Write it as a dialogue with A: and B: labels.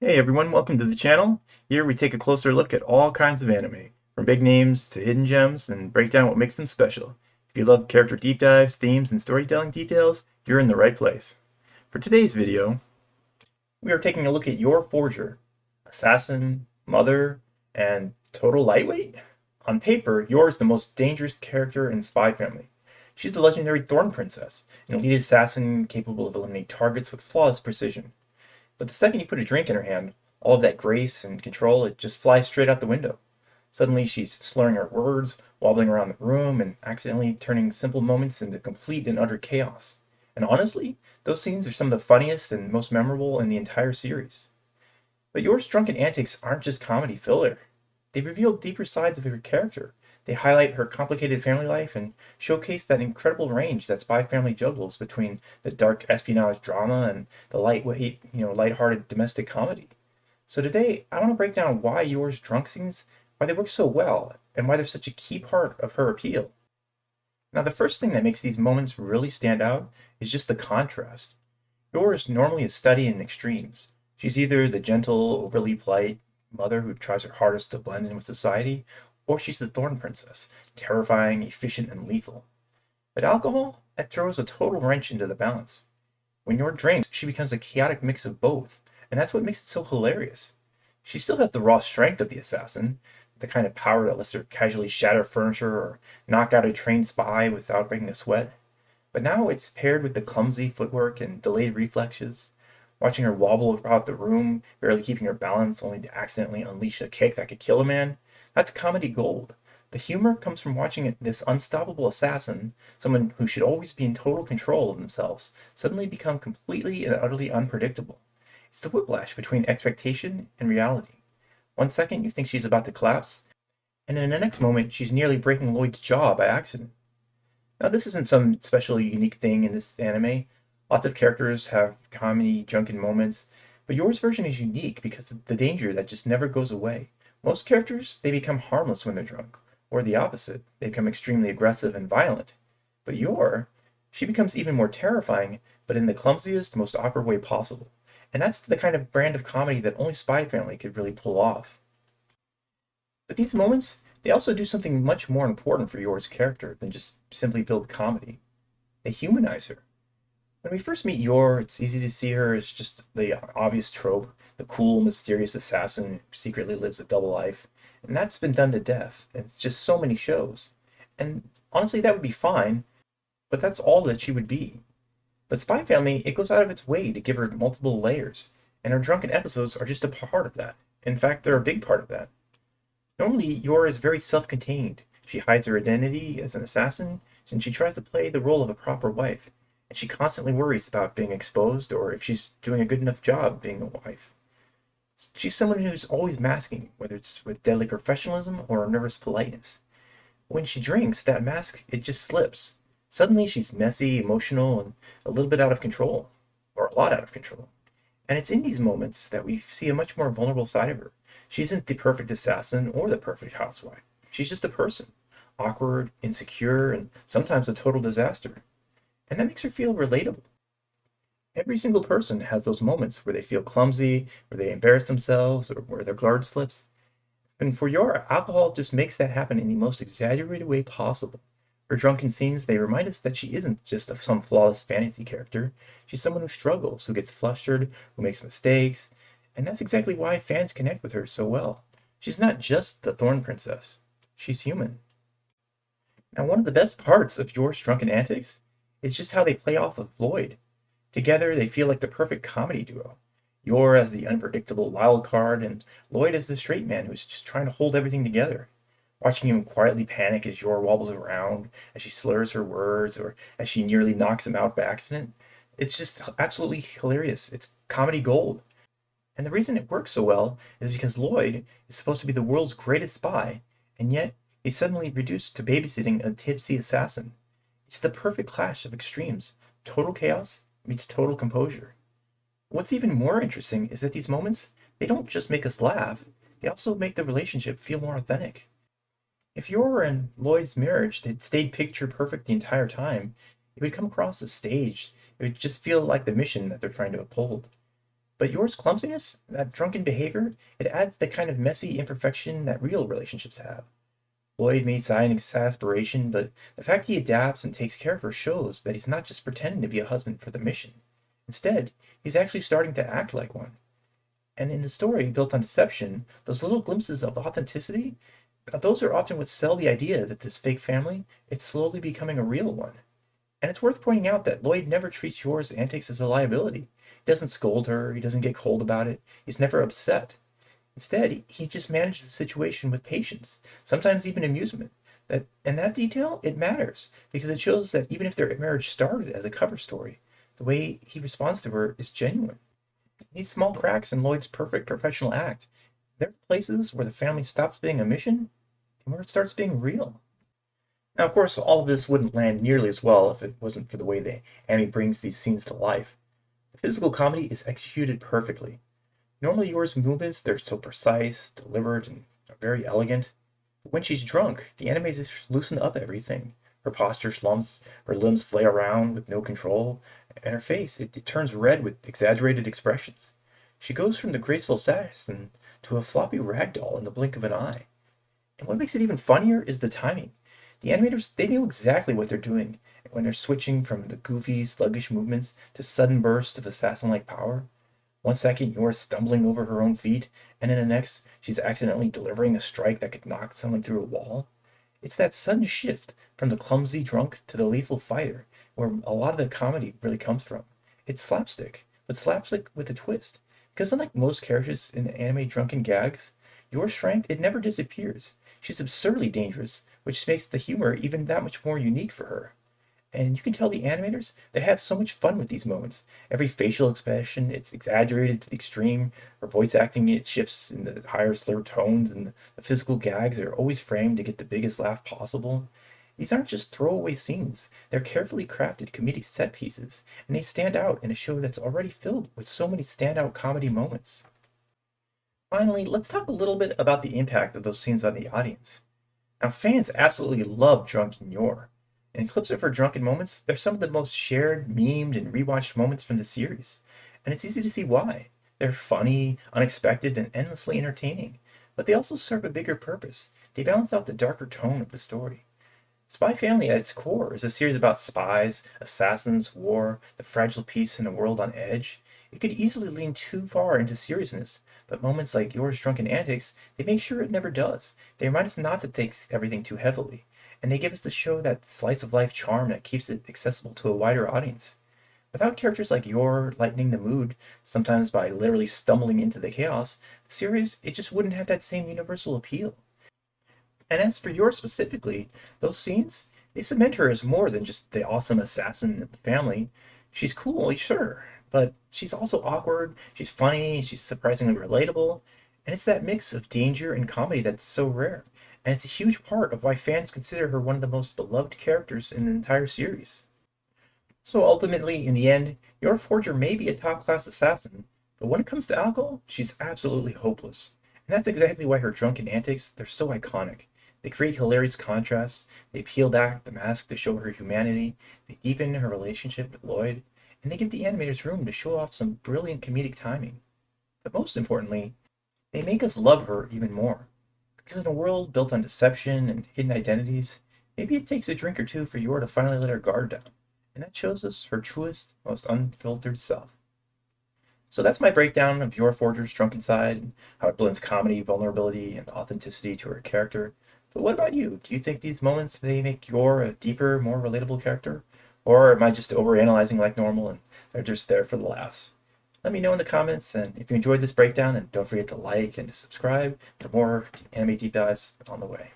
A: Hey everyone, welcome to the channel. Here we take a closer look at all kinds of anime, from big names to hidden gems, and break down what makes them special. If you love character deep dives, themes, and storytelling details, you're in the right place. For today's video, we are taking a look at Yor Forger, assassin, mother, and total lightweight? On paper, Yor is the most dangerous character in Spy Family. She's the legendary Thorn Princess, an elite assassin capable of eliminating targets with flawless precision. But the second you put a drink in her hand, all of that grace and control, it just flies straight out the window. Suddenly she's slurring her words, wobbling around the room, and accidentally turning simple moments into complete and utter chaos. And honestly, those scenes are some of the funniest and most memorable in the entire series. But Yor's drunken antics aren't just comedy filler. They reveal deeper sides of her character. They highlight her complicated family life and showcase that incredible range that Spy Family juggles between the dark espionage drama and the lightweight, lighthearted domestic comedy. So today, I want to break down why Yor's drunk scenes, why they work so well, and why they're such a key part of her appeal. Now, the first thing that makes these moments really stand out is just the contrast. Yor is normally a study in extremes. She's either the gentle, overly polite mother who tries her hardest to blend in with society, or she's the Thorn Princess, terrifying, efficient, and lethal. But alcohol, that throws a total wrench into the balance. When Yor drinks, she becomes a chaotic mix of both, and that's what makes it so hilarious. She still has the raw strength of the assassin, the kind of power that lets her casually shatter furniture or knock out a trained spy without breaking a sweat. But now it's paired with the clumsy footwork and delayed reflexes. Watching her wobble about the room, barely keeping her balance, only to accidentally unleash a kick that could kill a man, that's comedy gold. The humor comes from watching this unstoppable assassin, someone who should always be in total control of themselves, suddenly become completely and utterly unpredictable. It's the whiplash between expectation and reality. One second you think she's about to collapse, and in the next moment she's nearly breaking Lloyd's jaw by accident. Now, this isn't some special unique thing in this anime. Lots of characters have comedy drunken moments, but Yor's version is unique because of the danger that just never goes away. Most characters, they become harmless when they're drunk, or the opposite, they become extremely aggressive and violent. But Yor, she becomes even more terrifying, but in the clumsiest, most awkward way possible. And that's the kind of brand of comedy that only Spy Family could really pull off. But these moments, they also do something much more important for Yor's character than just simply build comedy. They humanize her. When we first meet Yor, it's easy to see her as just the obvious trope, the cool, mysterious assassin who secretly lives a double life. And that's been done to death. It's just so many shows. And honestly, that would be fine, but that's all that she would be. But Spy Family, it goes out of its way to give her multiple layers, and her drunken episodes are just a part of that. In fact, they're a big part of that. Normally, Yor is very self-contained. She hides her identity as an assassin, and she tries to play the role of a proper wife. And she constantly worries about being exposed or if she's doing a good enough job being a wife. She's someone who's always masking, whether it's with deadly professionalism or nervous politeness. When she drinks, that mask, it just slips. Suddenly she's messy, emotional, and a little bit out of control. Or a lot out of control. And it's in these moments that we see a much more vulnerable side of her. She isn't the perfect assassin or the perfect housewife. She's just a person, awkward, insecure, and sometimes a total disaster. And that makes her feel relatable. Every single person has those moments where they feel clumsy, where they embarrass themselves, or where their guard slips. And for Yora, alcohol just makes that happen in the most exaggerated way possible. Her drunken scenes, they remind us that she isn't just some flawless fantasy character. She's someone who struggles, who gets flustered, who makes mistakes, and that's exactly why fans connect with her so well. She's not just the Thorn Princess. She's human. Now, one of the best parts of Yor's drunken antics is just how they play off of Loid. Together, they feel like the perfect comedy duo. Yor as the unpredictable wild card, and Loid as the straight man who's just trying to hold everything together. Watching him quietly panic as Yor wobbles around, as she slurs her words, or as she nearly knocks him out by accident, it's just absolutely hilarious. It's comedy gold. And the reason it works so well is because Loid is supposed to be the world's greatest spy, and yet he's suddenly reduced to babysitting a tipsy assassin. It's the perfect clash of extremes. Total chaos meets total composure. What's even more interesting is that these moments, they don't just make us laugh, they also make the relationship feel more authentic. If Yor and Lloyd's marriage had stayed picture perfect the entire time, it would come across as staged. It would just feel like the mission that they're trying to uphold. But Yor's clumsiness, that drunken behavior, it adds the kind of messy imperfection that real relationships have. Loid may sigh in exasperation, but the fact he adapts and takes care of her shows that he's not just pretending to be a husband for the mission. Instead, he's actually starting to act like one. And in the story built on deception, those little glimpses of authenticity, those are often what sell the idea that this fake family, it's slowly becoming a real one. And it's worth pointing out that Loid never treats Yor's antics as a liability. He doesn't scold her, he doesn't get cold about it, he's never upset. Instead, he just manages the situation with patience, sometimes even amusement. That detail, it matters, because it shows that even if their marriage started as a cover story, the way he responds to her is genuine. These small cracks in Lloyd's perfect professional act, they're places where the family stops being a mission and where it starts being real. Now, of course, all of this wouldn't land nearly as well if it wasn't for the way the anime brings these scenes to life. The physical comedy is executed perfectly. Normally, Yor's movements, they're so precise, deliberate, and very elegant. But when she's drunk, the anime just loosen up everything. Her posture slumps, her limbs flay around with no control, and her face, it turns red with exaggerated expressions. She goes from the graceful assassin to a floppy rag doll in the blink of an eye. And what makes it even funnier is the timing. The animators, they know exactly what they're doing when they're switching from the goofy, sluggish movements to sudden bursts of assassin-like power. One second, you're stumbling over her own feet, and in the next, she's accidentally delivering a strike that could knock someone through a wall. It's that sudden shift from the clumsy drunk to the lethal fighter where a lot of the comedy really comes from. It's slapstick, but slapstick with a twist. Because unlike most characters in the anime drunken gags, your strength, it never disappears. She's absurdly dangerous, which makes the humor even that much more unique for her. And you can tell the animators, they have so much fun with these moments. Every facial expression, it's exaggerated to the extreme. Her voice acting, it shifts in the higher slurred tones, and the physical gags are always framed to get the biggest laugh possible. These aren't just throwaway scenes. They're carefully crafted comedic set pieces, and they stand out in a show that's already filled with so many standout comedy moments. Finally, let's talk a little bit about the impact of those scenes on the audience. Now, fans absolutely love Drunken Yor, and clips of her drunken moments, they're some of the most shared, memed, and rewatched moments from the series. And it's easy to see why. They're funny, unexpected, and endlessly entertaining. But they also serve a bigger purpose. They balance out the darker tone of the story. Spy Family at its core is a series about spies, assassins, war, the fragile peace in a world on edge. It could easily lean too far into seriousness, but moments like Yor's Drunken Antics, they make sure it never does. They remind us not to take everything too heavily, and they give us the show that slice of life charm that keeps it accessible to a wider audience. Without characters like Yor lightening the mood, sometimes by literally stumbling into the chaos, the series, it just wouldn't have that same universal appeal. And as for Yor specifically, those scenes, they cement her as more than just the awesome assassin of the family. She's cool, sure, but she's also awkward, she's funny, she's surprisingly relatable, and it's that mix of danger and comedy that's so rare. And it's a huge part of why fans consider her one of the most beloved characters in the entire series. So ultimately, in the end, Yor Forger may be a top-class assassin, but when it comes to alcohol, she's absolutely hopeless. And that's exactly why her drunken antics, they're so iconic. They create hilarious contrasts, they peel back the mask to show her humanity, they deepen her relationship with Loid, and they give the animators room to show off some brilliant comedic timing. But most importantly, they make us love her even more. Because in a world built on deception and hidden identities, maybe it takes a drink or two for Yor to finally let her guard down, and that shows us her truest, most unfiltered self. So that's my breakdown of Yor Forger's Drunken Side and how it blends comedy, vulnerability, and authenticity to her character. But what about you? Do you think these moments they make Yor a deeper, more relatable character? Or am I just overanalyzing like normal and they're just there for the laughs? Let me know in the comments, and if you enjoyed this breakdown, then don't forget to like and to subscribe for more anime deep dives on the way.